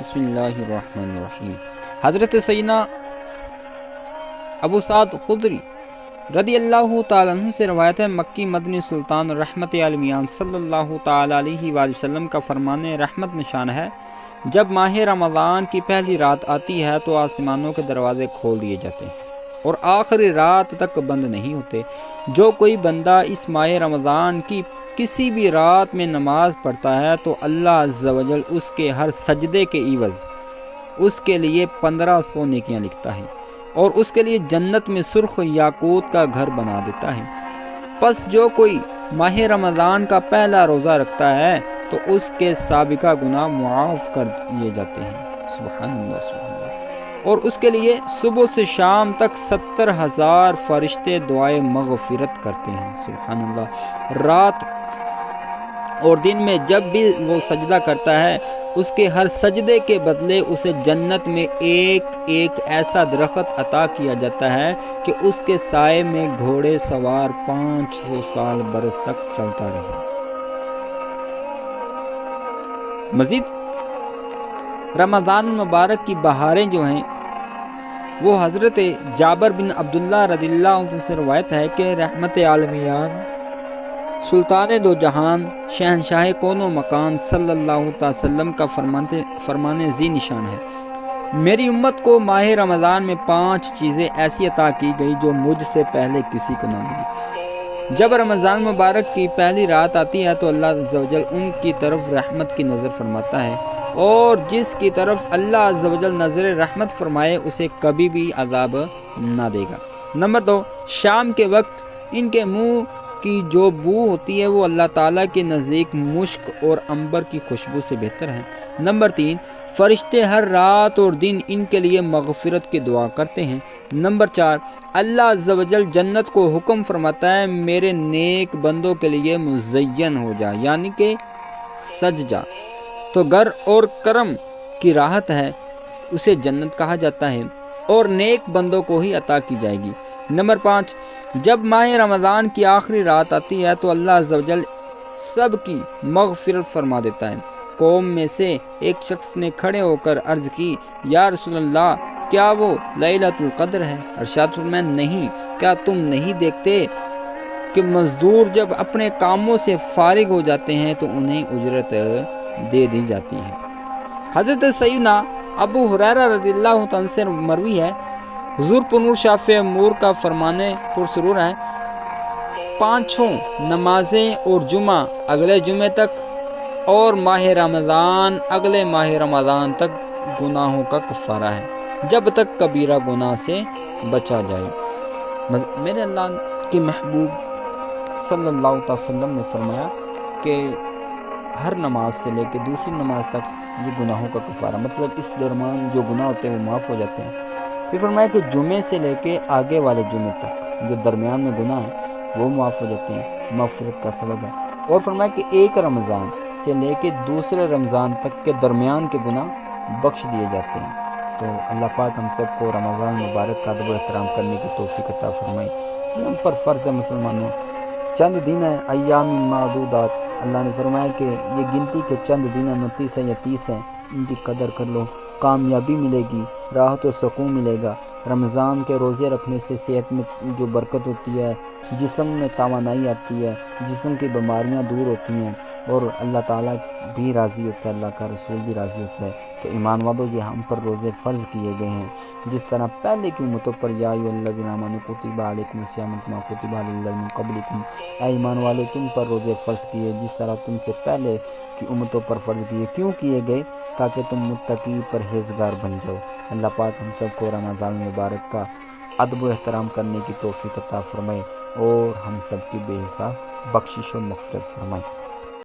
بسم اللہ الرحمن الرحیم۔ حضرت سیدنا ابو سعد خدری رضی اللہ تعالیٰ عنہ سے روایت ہے، مکی مدنی سلطان رحمت عالمیان صلی اللہ تعالیٰ علیہ وآلہ وسلم کا فرمان رحمت نشان ہے، جب ماہ رمضان کی پہلی رات آتی ہے تو آسمانوں کے دروازے کھول دیے جاتے ہیں اور آخری رات تک بند نہیں ہوتے۔ جو کوئی بندہ اس ماہ رمضان کی کسی بھی رات میں نماز پڑھتا ہے تو اللہ عز و جل اس کے ہر سجدے کے عوض اس کے لیے 1500 نیکیاں لکھتا ہے اور اس کے لیے جنت میں سرخ یاقوت کا گھر بنا دیتا ہے۔ پس جو کوئی ماہ رمضان کا پہلا روزہ رکھتا ہے تو اس کے سابقہ گناہ معاف کر دیے جاتے ہیں۔ سبحان اللہ سبحان اللہ۔ اور اس کے لیے صبح سے شام تک 70,000 فرشتے دعائے مغفرت کرتے ہیں۔ سبحان اللہ۔ رات اور دن میں جب بھی وہ سجدہ کرتا ہے اس کے ہر سجدے کے بدلے اسے جنت میں ایک ایسا درخت عطا کیا جاتا ہے کہ اس کے سائے میں گھوڑے سوار 500 سال برس تک چلتا رہے۔ مزید رمضان مبارک کی بہاریں جو ہیں وہ حضرت جابر بن عبداللہ رضی اللہ عنہ سے روایت ہے کہ رحمت عالمیان سلطان دو جہان شہنشاہ کون و مکان صلی اللہ علیہ وسلم کا فرمان ذی نشان ہے، میری امت کو ماہ رمضان میں 5 چیزیں ایسی عطا کی گئی جو مجھ سے پہلے کسی کو نہ ملی۔ جب رمضان مبارک کی پہلی رات آتی ہے تو اللہ عز و جل ان کی طرف رحمت کی نظر فرماتا ہے، اور جس کی طرف اللہ عز و جل نظر رحمت فرمائے اسے کبھی بھی عذاب نہ دے گا۔ نمبر 2، شام کے وقت ان کے منہ کی جو بو ہوتی ہے وہ اللہ تعالیٰ کے نزدیک مشک اور عنبر کی خوشبو سے بہتر ہے۔ نمبر 3، فرشتے ہر رات اور دن ان کے لیے مغفرت کی دعا کرتے ہیں۔ نمبر 4، اللہ عز و جل جنت کو حکم فرماتا ہے میرے نیک بندوں کے لیے مزین ہو جا، یعنی کہ سج جا، تو گھر اور کرم کی راحت ہے، اسے جنت کہا جاتا ہے اور نیک بندوں کو ہی عطا کی جائے گی۔ نمبر 5، جب ماہ رمضان کی آخری رات آتی ہے تو اللہ عز و جل سب کی مغفرت فرما دیتا ہے۔ قوم میں سے ایک شخص نے کھڑے ہو کر عرض کی، یا رسول اللہ، کیا وہ لیلۃ القدر ہے؟ ارشاد فرمایا، نہیں، کیا تم نہیں دیکھتے کہ مزدور جب اپنے کاموں سے فارغ ہو جاتے ہیں تو انہیں اجرت دے دی جاتی ہے۔ حضرت سیدنا ابو ہریرہ رضی اللہ عنہ سے مروی ہے، حضور پرنور شافع امور کا فرمان پرسرور ہے، 5 نمازیں اور جمعہ اگلے جمعے تک اور ماہ رمضان اگلے ماہ رمضان تک گناہوں کا کفارہ ہے، جب تک کبیرہ گناہ سے بچا جائے۔ میرے اللہ کے محبوب صلی اللہ علیہ وسلم نے فرمایا کہ ہر نماز سے لے کے دوسری نماز تک یہ گناہوں کا کفارہ، مطلب اس درمیان جو گناہ ہوتے ہیں وہ معاف ہو جاتے ہیں۔ پھر فرمایا کہ جمعے سے لے کے آگے والے جمعے تک جو درمیان میں گناہ ہیں وہ معاف ہو جاتے ہیں، مغفرت کا سبب ہے۔ اور فرمایا کہ ایک رمضان سے لے کے دوسرے رمضان تک کے درمیان کے گناہ بخش دیے جاتے ہیں۔ تو اللہ پاک ہم سب کو رمضان مبارک کا ادب و احترام کرنے کی توفیق عطا فرمائے۔ یہ ہم پر فرض ہے مسلمانوں، چند دن ہیں، ایام معدودات، اللہ نے فرمایا کہ یہ گنتی کے چند دن 29 ہیں یا 30 ہیں، ان کی قدر کر لو، کامیابی ملے گی، راحت و سکون ملے گا۔ رمضان کے روزے رکھنے سے صحت میں جو برکت ہوتی ہے، جسم میں توانائی آتی ہے، جسم کی بیماریاں دور ہوتی ہیں، اور اللہ تعالیٰ بھی راضی ہوتا ہے، اللہ کا رسول بھی راضی ہوتا ہے۔ تو ایمان والو، یہ ہم پر روزے فرض کیے گئے ہیں، جس طرح پہلے کی امتوں پر یا ایھا الذین آمنوا کتب علیکم الصیام کما کتب علی الذین من قبلکم، اے ایمان والو تم پر روزے فرض کیے جس طرح تم سے پہلے کی امتوں پر فرض کیے۔ کیوں کیے گئے؟ تاکہ تم متقی پرہیزگار بن جاؤ۔ اللہ پاک ہم سب کو رمضان مبارک کا ادب و احترام کرنے کی توفیق عطا فرمائے اور ہم سب کی بے حساب بخشش و مغفرت فرمائے۔